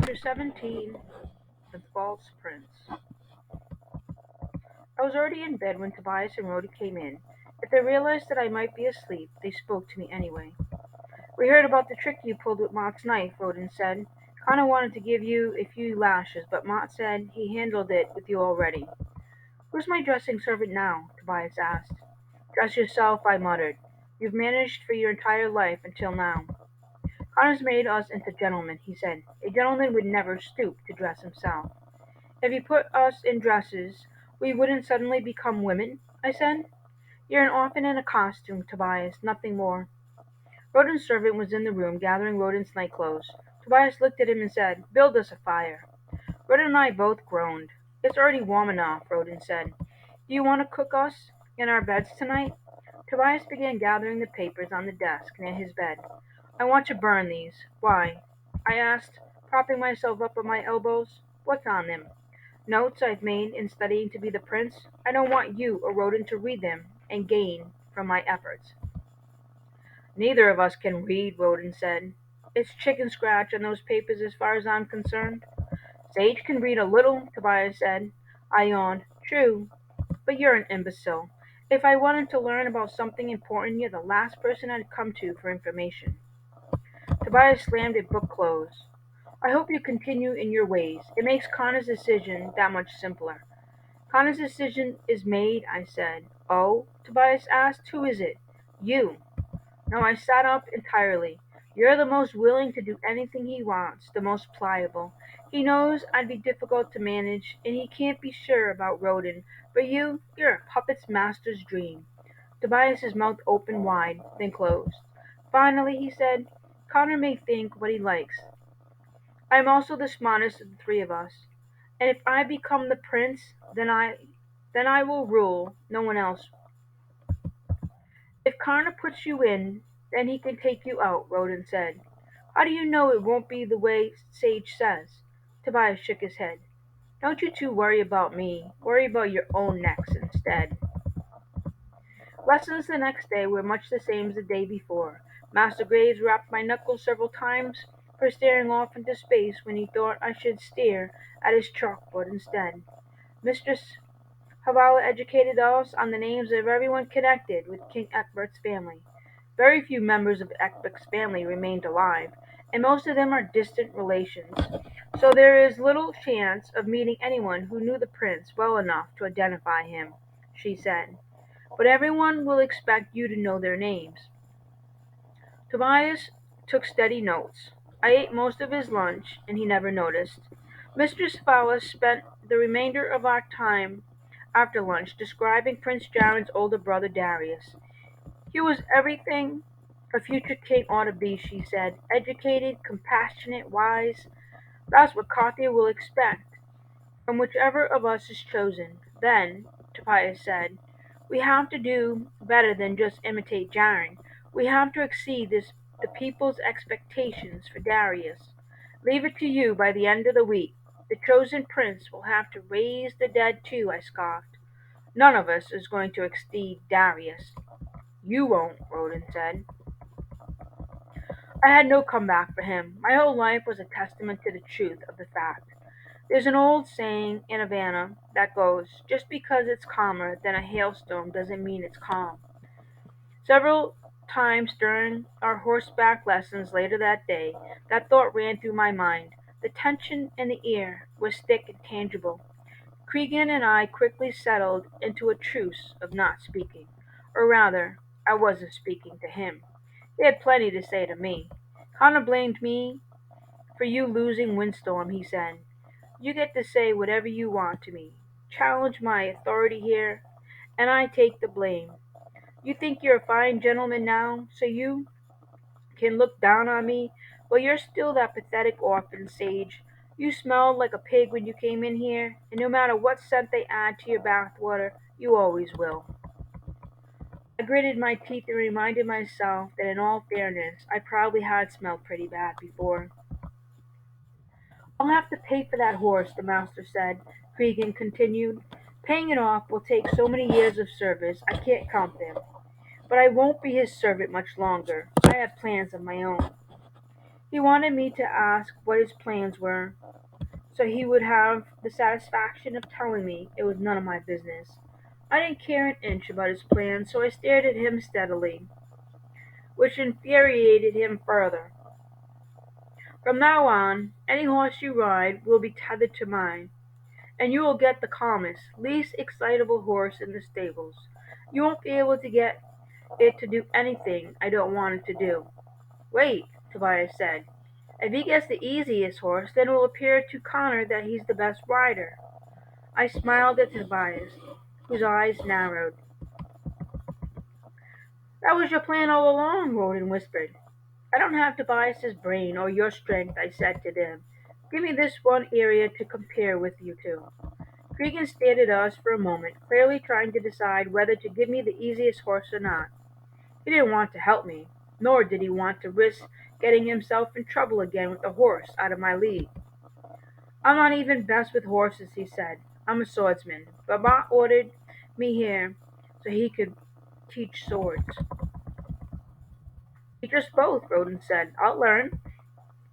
Chapter 17. The False Prince. I was already in bed when Tobias and Rhoda came in. If they realized that I might be asleep, they spoke to me anyway. "We heard about the trick you pulled with Mott's knife," Roden said. "Connor wanted to give you a few lashes, but Mott said he handled it with you already." "Who's my dressing servant now?" Tobias asked. "Dress yourself," I muttered. "You've managed for your entire life until now." "Connor's made us into gentlemen," he said. "A gentleman would never stoop to dress himself." "If he put us in dresses, we wouldn't suddenly become women," I said. "You're an orphan in a costume, Tobias, nothing more." Roden's servant was in the room gathering Roden's nightclothes. Tobias looked at him and said, "Build us a fire." Roden and I both groaned. "It's already warm enough," Roden said. "Do you want to cook us in our beds tonight?" Tobias began gathering the papers on the desk near his bed. "I want to burn these." "Why?" I asked, propping myself up on my elbows. "What's on them?" "Notes I've made in studying to be the prince. I don't want you or Roden to read them and gain from my efforts." "Neither of us can read," Roden said. "It's chicken scratch on those papers as far as I'm concerned." "Sage can read a little," Tobias said. I yawned. "True, but you're an imbecile. If I wanted to learn about something important, you're the last person I'd come to for information." Tobias slammed a book closed. "I hope you continue in your ways. It makes Connor's decision that much simpler." "Connor's decision is made," I said. "Oh?" Tobias asked. "Who is it?" "You." No, I sat up entirely. "You're the most willing to do anything he wants, the most pliable. He knows I'd be difficult to manage, and he can't be sure about Roden. But you're a puppet's master's dream." Tobias's mouth opened wide, then closed. Finally he said, "Connor may think what he likes. I am also the smartest of the three of us. And if I become the prince, then I will rule. No one else." "If Connor puts you in, then he can take you out," Roden said. "How do you know it won't be the way Sage says?" Tobias shook his head. "Don't you two worry about me. Worry about your own necks instead." Lessons the next day were much the same as the day before. Master Graves rapped my knuckles several times for staring off into space when he thought I should stare at his chalkboard instead. Mistress Havala educated us on the names of everyone connected with King Egbert family. Very few members of Ecgbert's family remained alive, and most of them are distant relations, so there is little chance of meeting anyone who knew the prince well enough to identify him, she said. "But everyone will expect you to know their names." Tobias took steady notes. I ate most of his lunch, and he never noticed. Mistress Fowler spent the remainder of our time after lunch describing Prince Jared's older brother Darius. "He was everything a future king ought to be," she said. "Educated, compassionate, wise. That's what Cartier will expect from whichever of us is chosen." "Then," Tobias said, "we have to do better than just imitate Jared. We have to exceed the people's expectations for Darius. Leave it to you by the end of the week. The chosen prince will have to raise the dead too," I scoffed. "None of us is going to exceed Darius." "You won't," Roden said. I had no comeback for him. My whole life was a testament to the truth of the fact. There's an old saying in Havana that goes, "Just because it's calmer than a hailstorm doesn't mean it's calm." Several times during our horseback lessons later that day, that thought ran through my mind. The tension in the air was thick and tangible. Cregan and I quickly settled into a truce of not speaking. Or rather, I wasn't speaking to him. He had plenty to say to me. "Connor blamed me for you losing Windstorm," he said. "You get to say whatever you want to me. Challenge my authority here, and I take the blame. You think you're a fine gentleman now, so you can look down on me? Well, you're still that pathetic orphan, Sage. You smelled like a pig when you came in here, and no matter what scent they add to your bathwater, you always will." I gritted my teeth and reminded myself that in all fairness, I probably had smelled pretty bad before. "I'll have to pay for that horse," the master said. Cregan continued. "Paying it off will take so many years of service, I can't count them. But I won't be his servant much longer. I have plans of my own." He wanted me to ask what his plans were, so he would have the satisfaction of telling me it was none of my business. I didn't care an inch about his plans, so I stared at him steadily, which infuriated him further. From now on, any horse you ride will be tethered to mine, and you will get the calmest, least excitable horse in the stables. You won't be able to get it to do anything I don't want it to do. Wait, Tobias said. If he gets the easiest horse, then it will appear to Connor that he's the best rider. I smiled at Tobias, whose eyes narrowed. That was your plan all along, Roden whispered. I don't have Tobias's brain or your strength, I said to them. Give me this one area to compare with you two. Cregan stared at us for a moment, clearly trying to decide whether to give me the easiest horse or not. He didn't want to help me, nor did he want to risk getting himself in trouble again with a horse out of my league. I'm not even best with horses, he said. I'm a swordsman, but Ma ordered me here so he could teach swords. Teach us both, Roden said. I'll learn.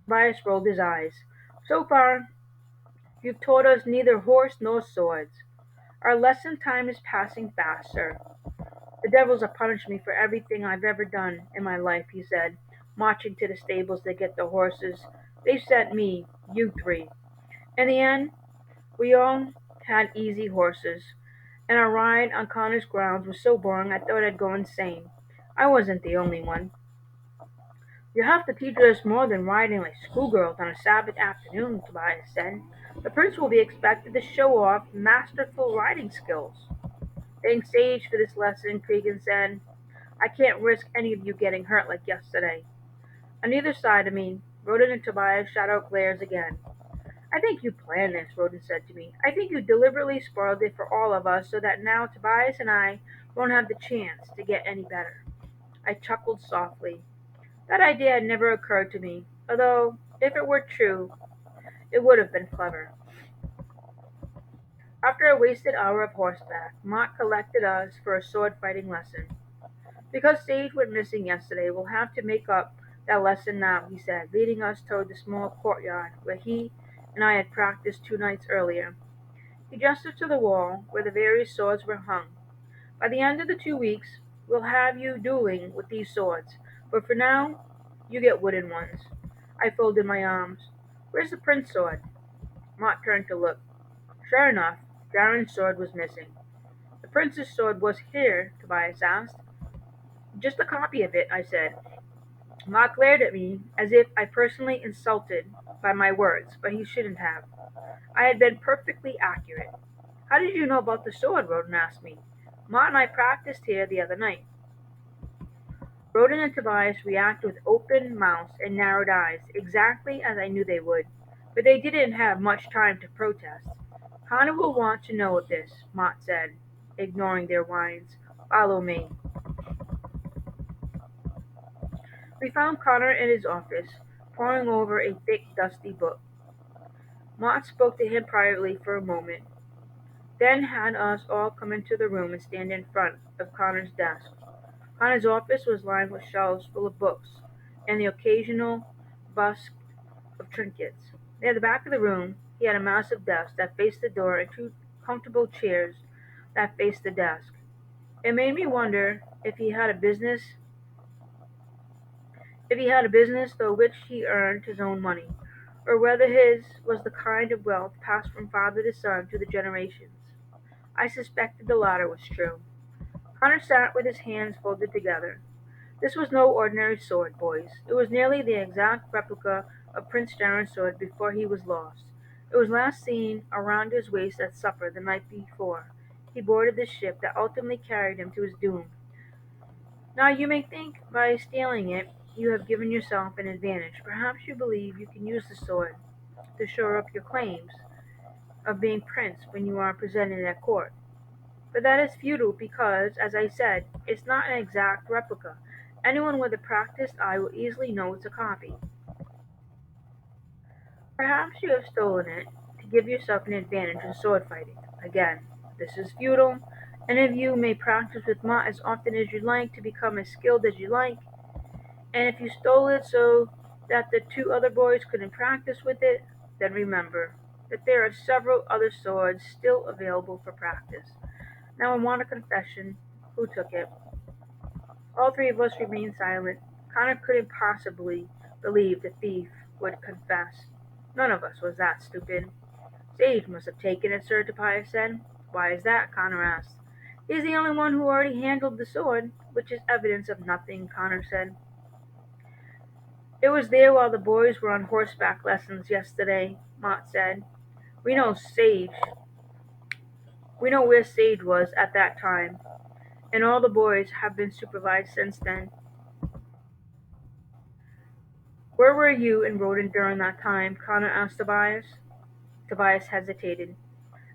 Tobias rolled his eyes. So far, you've taught us neither horse nor swords. Our lesson time is passing fast, sir. The devils have punished me for everything I've ever done in my life, he said, marching to the stables to get the horses. They've sent me, you three. In the end, we all had easy horses, and our ride on Connor's grounds was so boring I thought I'd go insane. I wasn't the only one. You have to teach us more than riding like schoolgirls on a Sabbath afternoon, Tobias said. The prince will be expected to show off masterful riding skills. Being sage for this lesson, Cregan said. I can't risk any of you getting hurt like yesterday. On either side of me, Roden and Tobias shot out glares again. I think you planned this, Roden said to me. I think you deliberately spoiled it for all of us so that now Tobias and I won't have the chance to get any better. I chuckled softly. That idea had never occurred to me, although, if it were true, it would have been clever. After a wasted hour of horseback, Mott collected us for a sword fighting lesson. Because Sage went missing yesterday, we'll have to make up that lesson now, he said, leading us toward the small courtyard where he and I had practiced 2 nights earlier. He gestured to the wall where the various swords were hung. By the end of the 2 weeks, we'll have you dueling with these swords, but for now, you get wooden ones. I folded my arms. Where's the prince sword? Mott turned to look. Sure enough, Jaron's sword was missing. The prince's sword was here, Tobias asked. Just a copy of it, I said. Mott glared at me as if I personally insulted by my words, but he shouldn't have. I had been perfectly accurate. How did you know about the sword? Roden asked me. Mott and I practiced here the other night. Roden and Tobias reacted with open mouths and narrowed eyes, exactly as I knew they would, but they didn't have much time to protest. Connor will want to know this, Mott said, ignoring their whines. Follow me. We found Connor in his office, poring over a thick, dusty book. Mott spoke to him privately for a moment, then had us all come into the room and stand in front of Connor's desk. Connor's office was lined with shelves full of books, and the occasional bust of trinkets. Near the back of the room, he had a massive desk that faced the door and 2 comfortable chairs that faced the desk. It made me wonder if he had a business through which he earned his own money, or whether his was the kind of wealth passed from father to son through the generations. I suspected the latter was true. Connor sat with his hands folded together. This was no ordinary sword, boys. It was nearly the exact replica of Prince Jaron's sword before he was lost. It was last seen around his waist at supper the night before he boarded the ship that ultimately carried him to his doom. Now you may think by stealing it you have given yourself an advantage. Perhaps you believe you can use the sword to shore up your claims of being prince when you are presented at court. But that is futile because, as I said, it's not an exact replica. Anyone with a practiced eye will easily know it's a copy. Perhaps you have stolen it to give yourself an advantage in sword fighting. Again, this is futile. Any of you may practice with Ma as often as you like to become as skilled as you like, and if you stole it so that the two other boys couldn't practice with it, then remember that there are several other swords still available for practice. Now I want a confession. Who took it? All three of us remained silent. Connor couldn't possibly believe the thief would confess. None of us was that stupid. Sage must have taken it, Sir Tobias said. Why is that? Connor asked. He's the only one who already handled the sword, which is evidence of nothing, Connor said. It was there while the boys were on horseback lessons yesterday, Mott said. We know Sage. We know where Sage was at that time, and all the boys have been supervised since then. Where were you and Roden during that time? Connor asked Tobias. Tobias hesitated.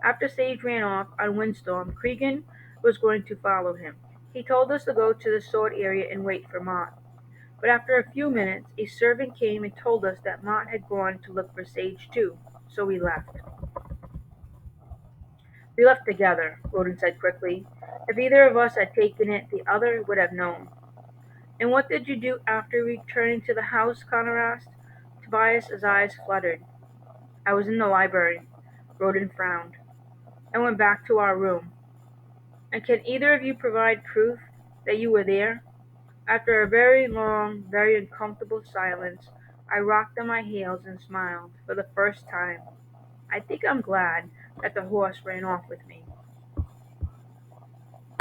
After Sage ran off on Windstorm, Cregan was going to follow him. He told us to go to the sword area and wait for Mott. But after a few minutes, a servant came and told us that Mott had gone to look for Sage too, so we left. We left together, Roden said quickly. If either of us had taken it, the other would have known. And what did you do after returning to the house? Connor asked. Tobias's eyes fluttered. I was in the library. Roden frowned. I went back to our room. And can either of you provide proof that you were there? After a very long, very uncomfortable silence, I rocked on my heels and smiled for the first time. I think I'm glad that the horse ran off with me.